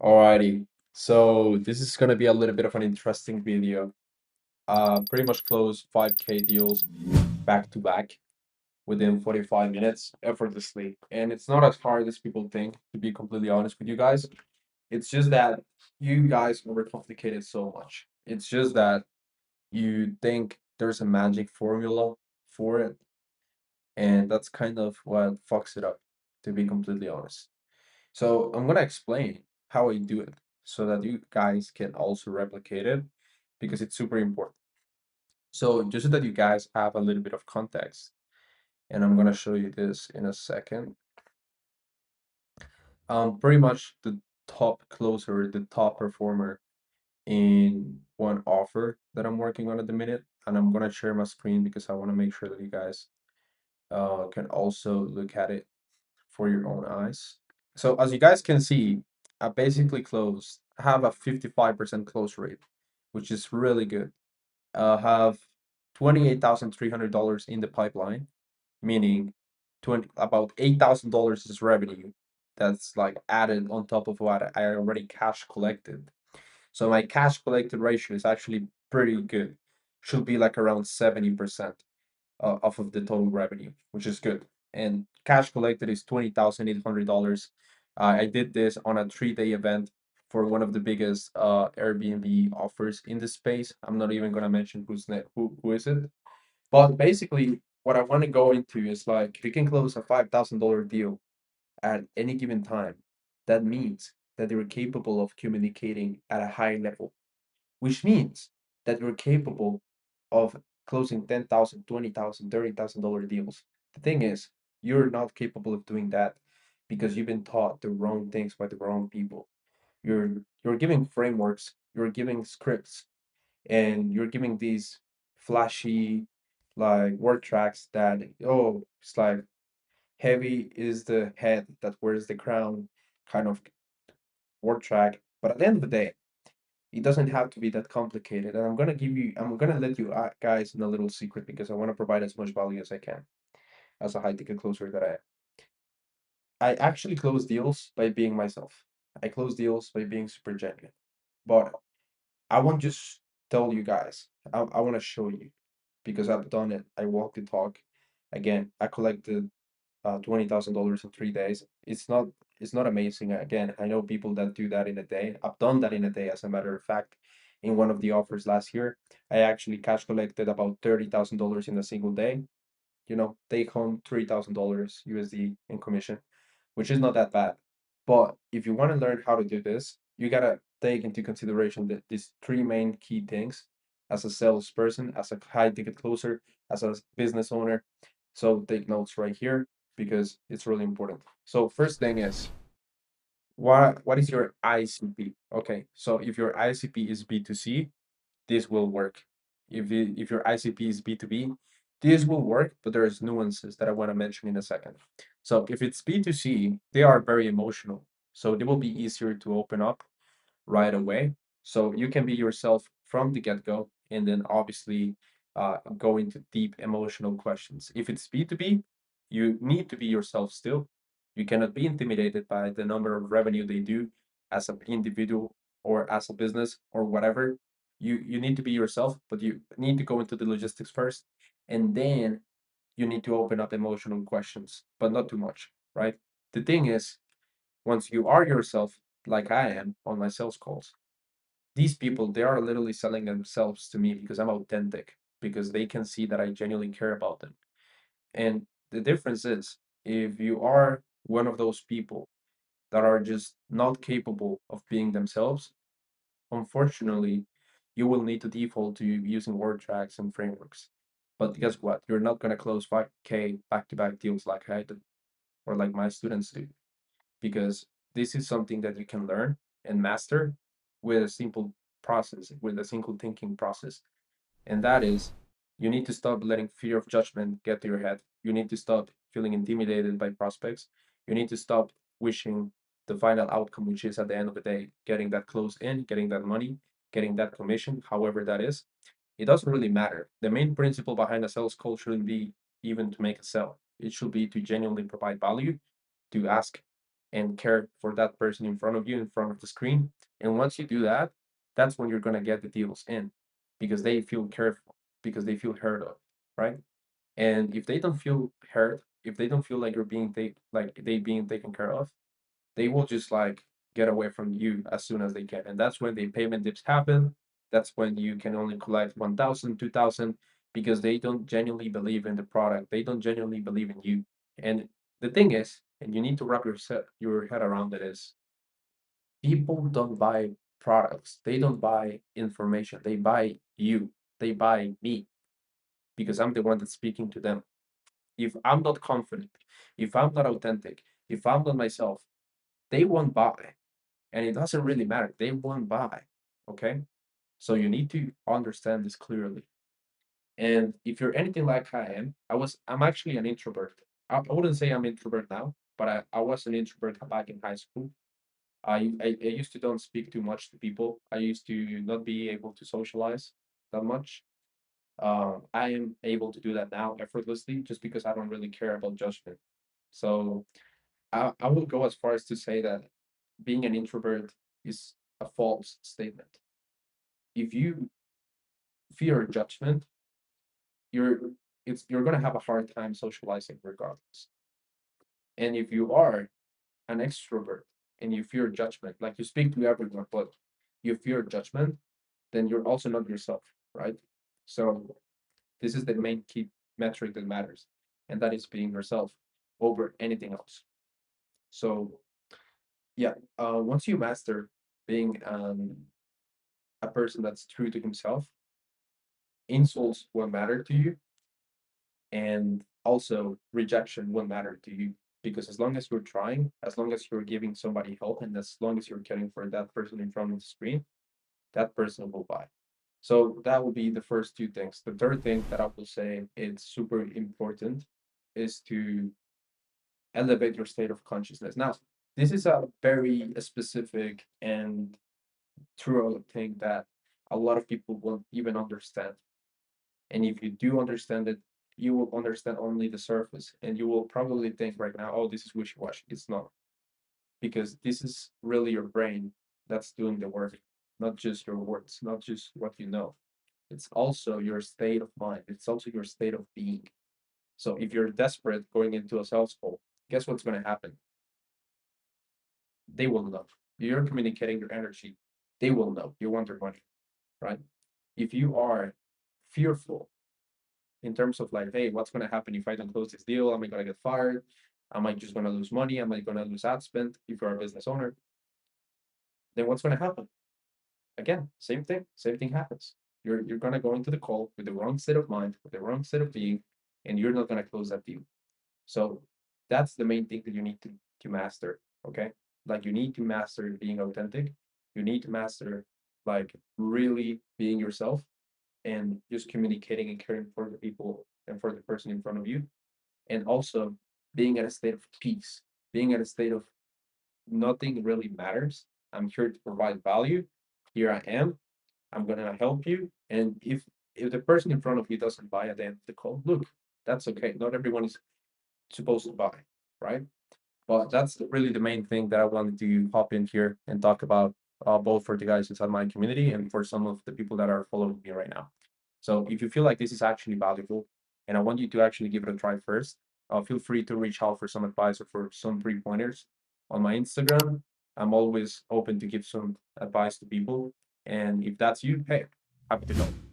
Alrighty, so this is gonna be a little bit of an interesting video. Pretty much close 5K deals back to back within 45 minutes effortlessly. And it's not as hard as people think, to be completely honest with you guys. It's just that you guys overcomplicate it so much. It's just that you think there's a magic formula for it, and that's kind of what fucks it up, to be completely honest. So I'm gonna explain how I do it so that you guys can also replicate it because it's super important. So just so that you guys have a little bit of context, and I'm gonna show you this in a second. Pretty much the top closer, the top performer in one offer that I'm working on at the minute, and I'm gonna share my screen because I want to make sure that you guys can also look at it for your own eyes. So as you guys can see, I basically closed, have a 55% close rate, which is really good. Have $28,300 in the pipeline, meaning 20 about $8,000 is revenue that's like added on top of what I already cash collected. So my cash collected ratio is actually pretty good. Should be like around 70% off of the total revenue, which is good. And cash collected is $20,800. I did this on a 3-day event for one of the biggest Airbnb offers in the space. I'm not even gonna mention who is it. But basically, what I want to go into is like you can close a $5,000 deal at any given time. That means that you're capable of communicating at a high level, which means that you're capable of closing 10,000, 20,000, $30,000 deals. The thing is, you're not capable of doing that because you've been taught the wrong things by the wrong people. You're giving frameworks, you're giving scripts, and you're giving these flashy like word tracks that it's like heavy is the head that wears the crown kind of word track. But at the end of the day, it doesn't have to be that complicated. And I'm gonna let you guys in a little secret because I want to provide as much value as I can as a high ticket closer that I am. I actually close deals by being myself. I close deals by being super genuine. But I won't just tell you guys. I want to show you because I've done it. I walk the talk. Again, I collected $20,000 in 3 days. It's not amazing. Again, I know people that do that in a day. I've done that in a day, as a matter of fact. In one of the offers last year, I actually cash collected about $30,000 in a single day. Take home $3,000 USD in commission, which is not that bad. But if you want to learn how to do this, you gotta take into consideration that these three main key things as a salesperson, as a high ticket closer, as a business owner. So take notes right here because it's really important. So first thing is what is your ICP? Okay, so if your ICP is B2C, this will work. If your ICP is B2B, this will work, but there's nuances that I want to mention in a second. So if it's B2C, they are very emotional. So they will be easier to open up right away. So you can be yourself from the get-go and then obviously go into deep emotional questions. If it's B2B, you need to be yourself still. You cannot be intimidated by the number of revenue they do as an individual or as a business or whatever. You need to be yourself, but you need to go into the logistics first, and then you need to open up emotional questions, but not too much, right? The thing is, once you are yourself, like I am on my sales calls, these people, they are literally selling themselves to me because I'm authentic, because they can see that I genuinely care about them. And the difference is, if you are one of those people that are just not capable of being themselves, unfortunately, you will need to default to using word tracks and frameworks. But guess what? You're not going to close 5K back-to-back deals like I do or like my students do, because this is something that you can learn and master with a simple process, with a single thinking process. And that is, you need to stop letting fear of judgment get to your head. You need to stop feeling intimidated by prospects. You need to stop wishing the final outcome, which is at the end of the day, getting that close in, getting that money, getting that commission, however that is. It doesn't really matter. The main principle behind a sales call shouldn't be even to make a sell. It should be to genuinely provide value, to ask and care for that person in front of you, in front of the screen. And once you do that, that's when you're gonna get the deals in, because they feel careful, because they feel heard of, right? And if they don't feel heard, if they don't feel like you're being like they being taken care of, they will just like get away from you as soon as they can. And that's when the payment dips happen. That's when you can only collect 1,000, 2,000, because they don't genuinely believe in the product. They don't genuinely believe in you. And the thing is, and you need to wrap your head around it, is people don't buy products. They don't buy information. They buy you. They buy me, because I'm the one that's speaking to them. If I'm not confident, if I'm not authentic, if I'm not myself, they won't buy. And it doesn't really matter. They won't buy. Okay. So you need to understand this clearly. And if you're anything like I am, I'm actually an introvert. I wouldn't say I'm introvert now, but I was an introvert back in high school. I used to don't speak too much to people. I used to not be able to socialize that much. I am able to do that now effortlessly, just because I don't really care about judgment. So I will go as far as to say that being an introvert is a false statement. If you fear judgment, you're you're gonna have a hard time socializing regardless. And if you are an extrovert and you fear judgment, like you speak to everyone, but you fear judgment, then you're also not yourself, right? So this is the main key metric that matters, and that is being yourself over anything else. So yeah, once you master being a person that's true to himself, insults won't matter to you, and also rejection won't matter to you, because as long as you're trying, as long as you're giving somebody help, and as long as you're caring for that person in front of the screen, that person will buy. So that will be the first two things. The third thing that I will say it's super important is to elevate your state of consciousness. Now, this is a very specific and true thing that a lot of people won't even understand. And if you do understand it, you will understand only the surface, and you will probably think right now, oh, this is wishy-washy. It's not, because this is really your brain that's doing the work, not just your words, not just what you know. It's also your state of mind. It's also your state of being. So if you're desperate going into a sales call, guess what's going to happen? They will know. You're communicating your energy. They will know you want their money, right? If you are fearful in terms of like, hey, what's going to happen if I don't close this deal? Am I going to get fired? Am I just going to lose money? Am I going to lose ad spend? If you're a business owner, then what's going to happen? Again, same thing happens. You're going to go into the call with the wrong state of mind, with the wrong state of being, and you're not going to close that deal. So that's the main thing that you need to master. Okay. Like you need to master being authentic. You need to master like really being yourself, and just communicating and caring for the people and for the person in front of you. And also being at a state of peace, being at a state of nothing really matters. I'm here to provide value. Here I am. I'm gonna help you. And if the person in front of you doesn't buy at the end of the call, look, that's okay. Not everyone is supposed to buy, right? But that's really the main thing that I wanted to hop in here and talk about, both for the guys inside my community and for some of the people that are following me right now. So if you feel like this is actually valuable, and I want you to actually give it a try first, feel free to reach out for some advice or for some three pointers on my Instagram. I'm always open to give some advice to people. And if that's you, hey, happy to help.